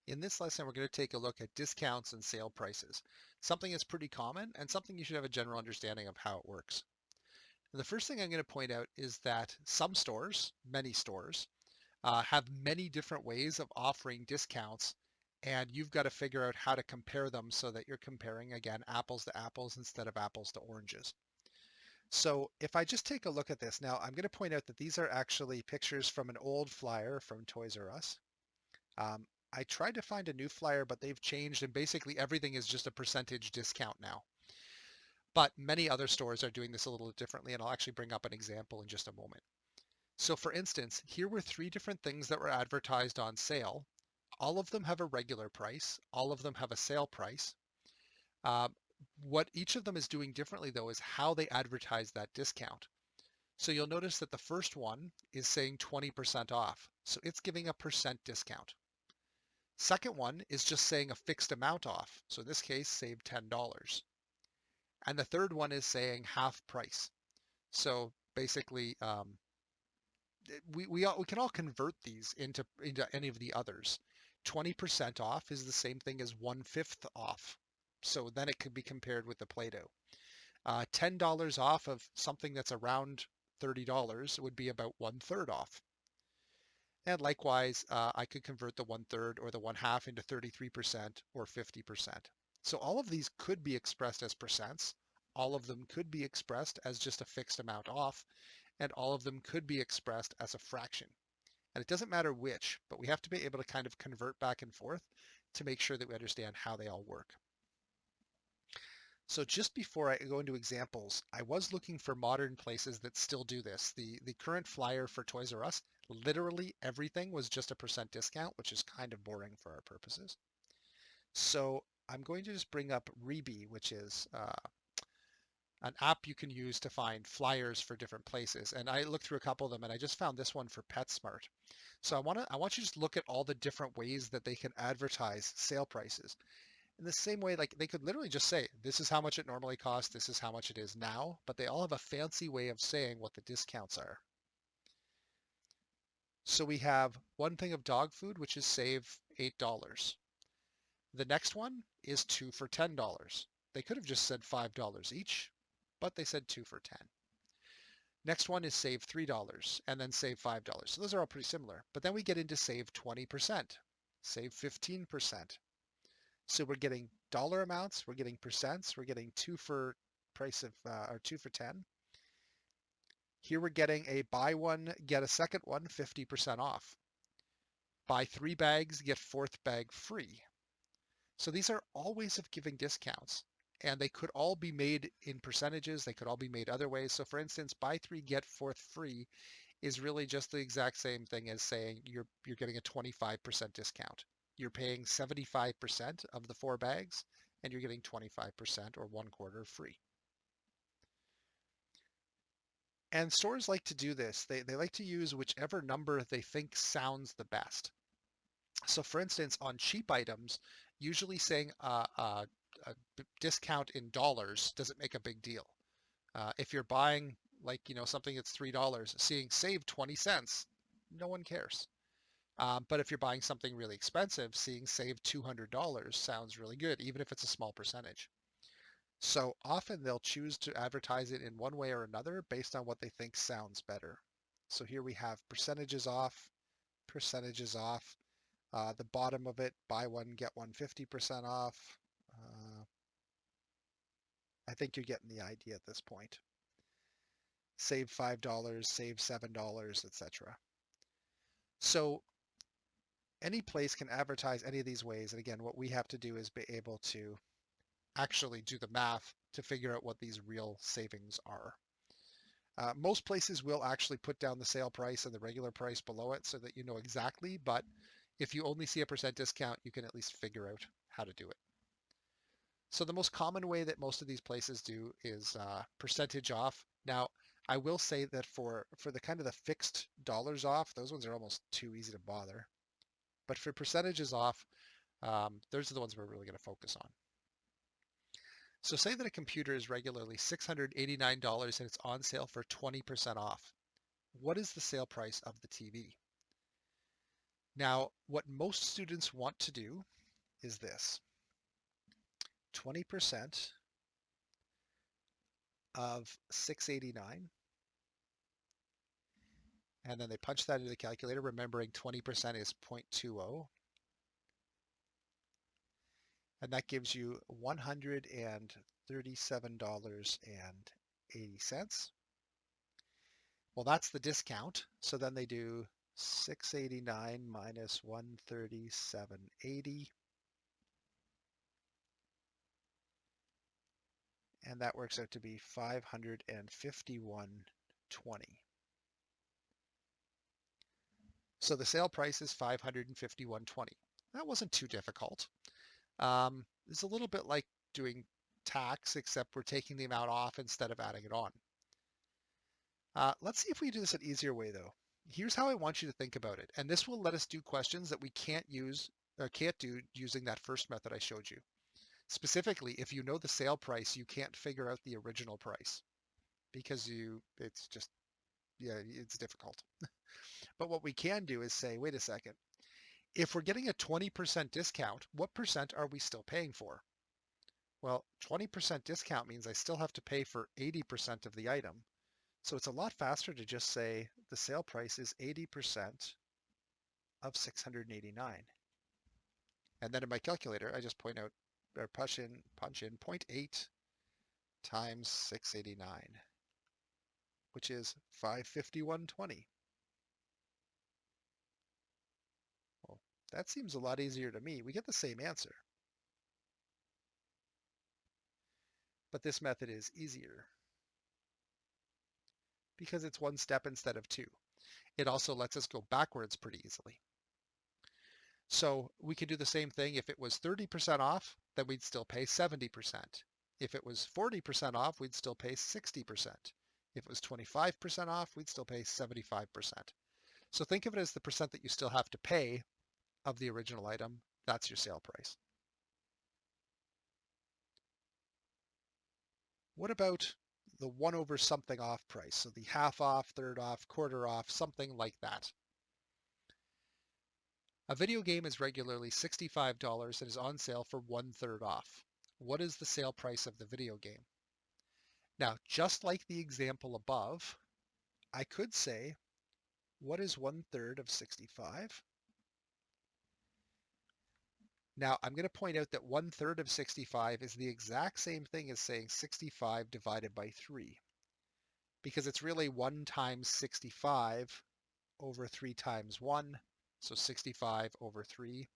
In this lesson, we're going to take a look at discounts and sale prices, something that's pretty common and something you should have a general understanding of how it works. And the first thing I'm going to point out is that some stores, many stores, have many different ways of offering discounts, and you've got to figure out how to compare them so that you're comparing, again, apples to apples instead of apples to oranges. So if I just take a look at this now, I'm going to point out that these are actually pictures from an old flyer from Toys R Us. Um, I tried to find a new flyer, but they've changed, and basically everything is just a percentage discount now. But many other stores are doing this a little differently, and I'll actually bring up an example in just a moment. So for instance, here were three different things that were advertised on sale. All of them have a regular price. All of them have a sale price. Um, what each of them is doing differently, though, is how they advertise that discount. So you'll notice that the first one is saying 20% off. So it's giving a percent discount. Second one is just saying a fixed amount off. So in this case, save $10. And the third one is saying half price. So basically, we can all convert these into any of the others. 20% off is the same thing as 1/5 off. So then it could be compared with the Play-Doh. $10 off of something that's around $30 would be about 1/3 off. And likewise, I could convert the 1/3 or the 1/2 into 33% or 50%. So all of these could be expressed as percents. All of them could be expressed as just a fixed amount off, and all of them could be expressed as a fraction. And it doesn't matter which, but we have to be able to kind of convert back and forth to make sure that we understand how they all work. So just before I go into examples, I was looking for modern places that still do this. The current flyer for Toys R Us, literally everything was just a percent discount, which is kind of boring for our purposes. So I'm going to just bring up Reebee, which is an app you can use to find flyers for different places. And I looked through a couple of them, and I just found this one for PetSmart. So I want you to just look at all the different ways that they can advertise sale prices. In the same way, like they could literally just say, this is how much it normally costs, this is how much it is now, but they all have a fancy way of saying what the discounts are. So we have one thing of dog food, which is save $8. The next one is two for $10. They could have just said $5 each, but they said two for 10. Next one is save $3 and then save $5. So those are all pretty similar. But then we get into save 20%, save 15%. So we're getting dollar amounts, we're getting percents, we're getting two for price of or two for 10. Here we're getting a buy one, get a second one 50% off. Buy 3 bags, get fourth bag free. So these are all ways of giving discounts, and they could all be made in percentages. They could all be made other ways. So for instance, buy 3, get fourth free is really just the exact same thing as saying you're getting a 25% discount. You're paying 75% of the 4 bags, and you're getting 25% or 1/4 free. And stores like to do this. They like to use whichever number they think sounds the best. So for instance, on cheap items, usually saying a discount in dollars doesn't make a big deal. If you're buying like, something that's $3, seeing save 20 cents, no one cares. But if you're buying something really expensive, seeing save $200 sounds really good, even if it's a small percentage. So often they'll choose to advertise it in one way or another based on what they think sounds better. So here we have percentages off, percentages off. The bottom of it, buy one, get one 50% off. Uh, I think you're getting the idea at this point. Save $5, save $7, etc. So any place can advertise any of these ways. And again, what we have to do is be able to actually do the math to figure out what these real savings are. Most places will actually put down the sale price and the regular price below it so that you know exactly, but if you only see a percent discount, you can at least figure out how to do it. So the most common way that most of these places do is percentage off. Now, I will say that for the kind of the fixed dollars off, those ones are almost too easy to bother. But for percentages off, those are the ones we're really going to focus on. So say that a computer is regularly $689 and it's on sale for 20% off. What is the sale price of the TV? Now, what most students want to do is this. 20% of 689, and then they punch that into the calculator, remembering 20% is 0.20, and that gives you $137.80. Well, that's the discount, so then they do 689 minus 137.80, and that works out to be 551.20. So the sale price is 551.20. That wasn't too difficult. It's a little bit like doing tax, except we're taking the amount off instead of adding it on. Let's see if we do this an easier way, though. Here's how I want you to think about it, and this will let us do questions that we can't use or can't do using that first method I showed you. Specifically, if you know the sale price, you can't figure out the original price because it's just, yeah, it's difficult. But what we can do is say, wait a second, if we're getting a 20% discount, what percent are we still paying for? Well, 20% discount means I still have to pay for 80% of the item. So it's a lot faster to just say the sale price is 80% of 689. And then in my calculator, I just point out or punch in 0.8 times 689, which is 551.20. Well, that seems a lot easier to me. We get the same answer. But this method is easier because it's one step instead of two. It also lets us go backwards pretty easily. So we could do the same thing. If it was 30% off, then we'd still pay 70%. If it was 40% off, we'd still pay 60%. If it was 25% off, we'd still pay 75%. So think of it as the percent that you still have to pay of the original item. That's your sale price. What about the 1 over something off price? So the half off, third off, quarter off, something like that. A video game is regularly $65 and is on sale for 1/3 off. What is the sale price of the video game? Now, just like the example above, I could say, what is 1/3 of 65? Now, I'm going to point out that 1/3 of 65 is the exact same thing as saying 65 divided by 3, because it's really 1 times 65 over 3 times 1, so 65 over 3,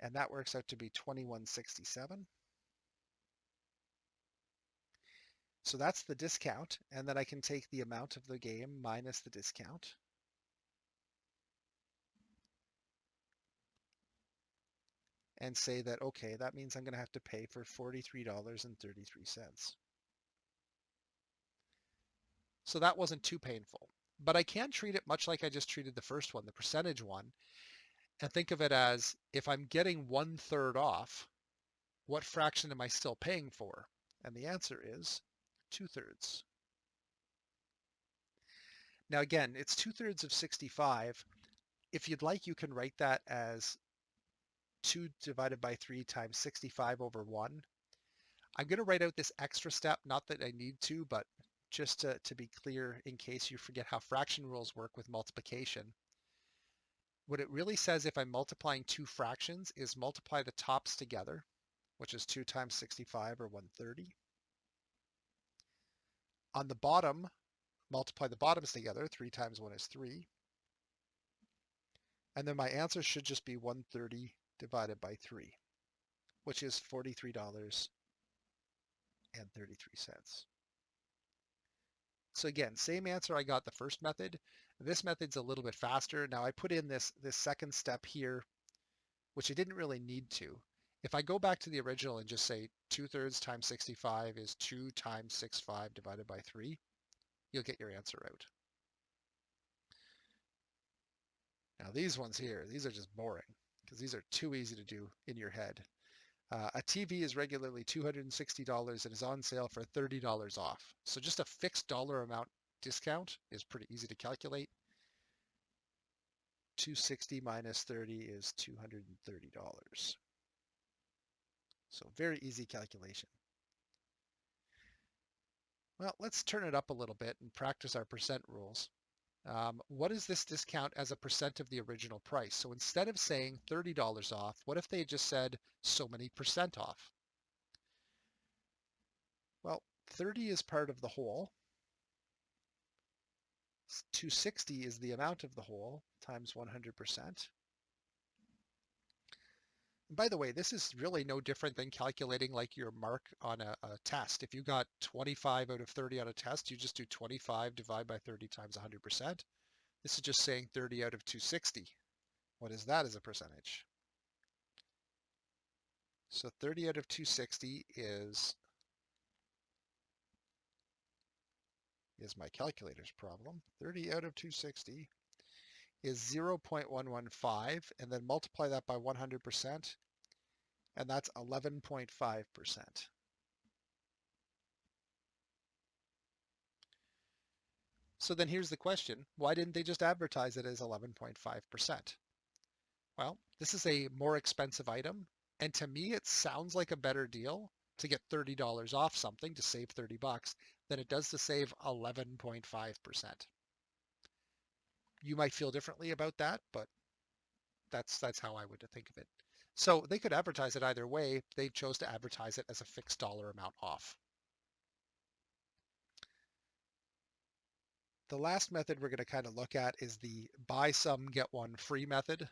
and that works out to be 2167. So that's the discount, and then I can take the amount of the game minus the discount. And say that, okay, that means I'm going to have to pay for $43.33. So that wasn't too painful. But I can treat it much like I just treated the first one, the percentage one, and think of it as if I'm getting 1/3 off, what fraction am I still paying for? And the answer is 2/3. Now again, it's 2/3 of 65. If you'd like, you can write that as 2 divided by 3 times 65 over 1. I'm going to write out this extra step, not that I need to, but just to be clear in case you forget how fraction rules work with multiplication. What it really says if I'm multiplying two fractions is multiply the tops together, which is 2 times 65 or 130. On the bottom, multiply the bottoms together, 3 times 1 is 3. And then my answer should just be 130 divided by 3, which is $43.33. So again, same answer I got the first method. This method's a little bit faster. Now I put in this second step here, which I didn't really need to. If I go back to the original and just say 2/3 times 65 is 2 times 65 divided by 3, you'll get your answer out. Now these ones here, these are just boring because these are too easy to do in your head. A TV is regularly $260 and is on sale for $30 off. So just a fixed dollar amount discount is pretty easy to calculate. 260 minus 30 is $230. So very easy calculation. Well, let's turn it up a little bit and practice our percent rules. What is this discount as a percent of the original price? So instead of saying $30 off, what if they just said so many percent off? Well, 30 is part of the whole. 260 is the amount of the whole times 100%. And by the way, this is really no different than calculating like your mark on a test. If you got 25 out of 30 on a test, you just do 25 divided by 30 times 100%. This is just saying 30 out of 260. What is that as a percentage? So 30 out of 260 is my calculator's problem. 30 out of 260 is 0.115, and then multiply that by 100%, and that's 11.5%. So then here's the question. Why didn't they just advertise it as 11.5%? Well, this is a more expensive item, and to me it sounds like a better deal to get $30 off something to save 30 bucks than it does to save 11.5%. You might feel differently about that, but that's how I would think of it. So they could advertise it either way. They chose to advertise it as a fixed dollar amount off. The last method we're going to kind of look at is the buy some, get one free method.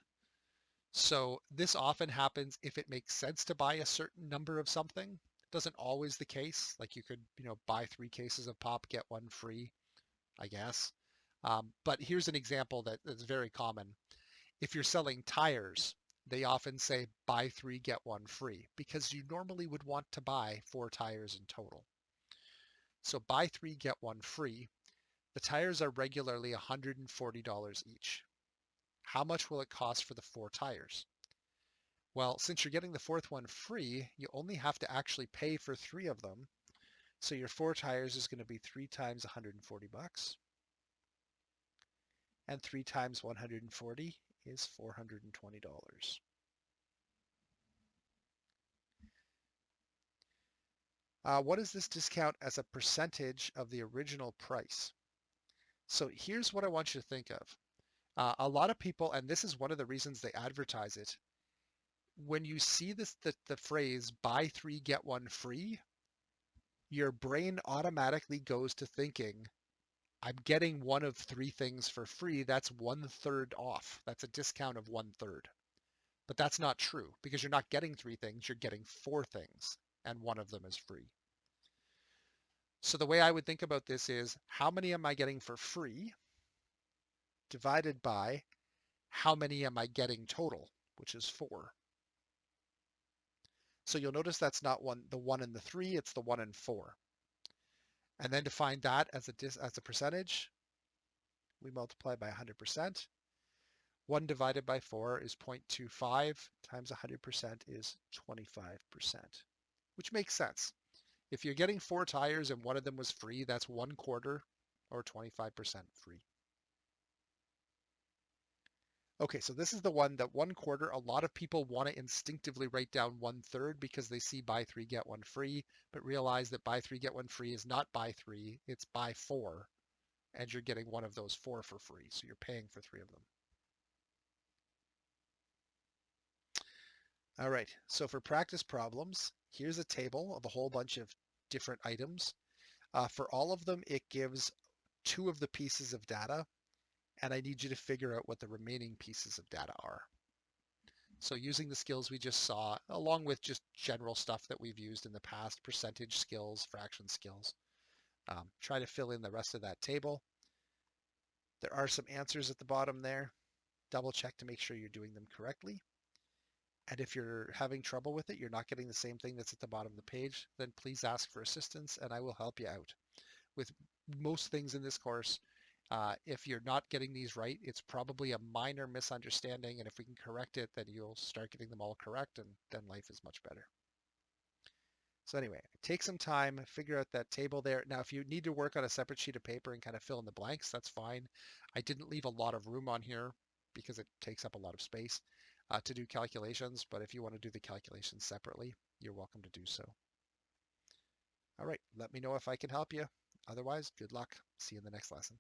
So this often happens if it makes sense to buy a certain number of something. It doesn't always the case. Like you could, buy 3 cases of pop, get one free, I guess. But here's an example that's very common. If you're selling tires, they often say buy 3, get one free because you normally would want to buy 4 tires in total. So buy 3, get one free. The tires are regularly $140 each. How much will it cost for the 4 tires? Well, since you're getting the 4th one free, you only have to actually pay for 3 of them. So your 4 tires is going to be 3 times 140 bucks. And 3 times 140 is $420. What is this discount as a percentage of the original price? So here's what I want you to think of. A lot of people, and this is one of the reasons they advertise it, when you see the phrase buy 3, get one free, your brain automatically goes to thinking, I'm getting one of 3 things for free. That's 1/3 off. That's a discount of 1/3. But that's not true because you're not getting 3 things, you're getting 4 things, and one of them is free. So the way I would think about this is how many am I getting for free divided by how many am I getting total, which is 4. So you'll notice that's not the 1 and the 3, it's the 1 and 4. And then to find that as a percentage, we multiply by 100%. 1 divided by 4 is 0.25 times 100% is 25%, which makes sense. If you're getting 4 tires and one of them was free, that's 1/4 or 25% free. Okay, so this is the one that 1/4, a lot of people want to instinctively write down 1/3 because they see buy 3, get one free, but realize that buy 3, get one free is not buy 3, it's buy 4, and you're getting one of those 4 for free, so you're paying for 3 of them. All right, so for practice problems, here's a table of a whole bunch of different items. For all of them, it gives 2 of the pieces of data, and I need you to figure out what the remaining pieces of data are. So using the skills we just saw, along with just general stuff that we've used in the past, percentage skills, fraction skills, try to fill in the rest of that table. There are some answers at the bottom there. Double check to make sure you're doing them correctly. And if you're having trouble with it, you're not getting the same thing that's at the bottom of the page, then please ask for assistance and I will help you out. With most things in this course, if you're not getting these right, it's probably a minor misunderstanding, and if we can correct it, then you'll start getting them all correct, and then life is much better. So anyway, take some time, figure out that table there. Now, if you need to work on a separate sheet of paper and kind of fill in the blanks, that's fine. I didn't leave a lot of room on here because it takes up a lot of space to do calculations. But if you want to do the calculations separately, you're welcome to do so. All right, let me know if I can help you. Otherwise, good luck. See you in the next lesson.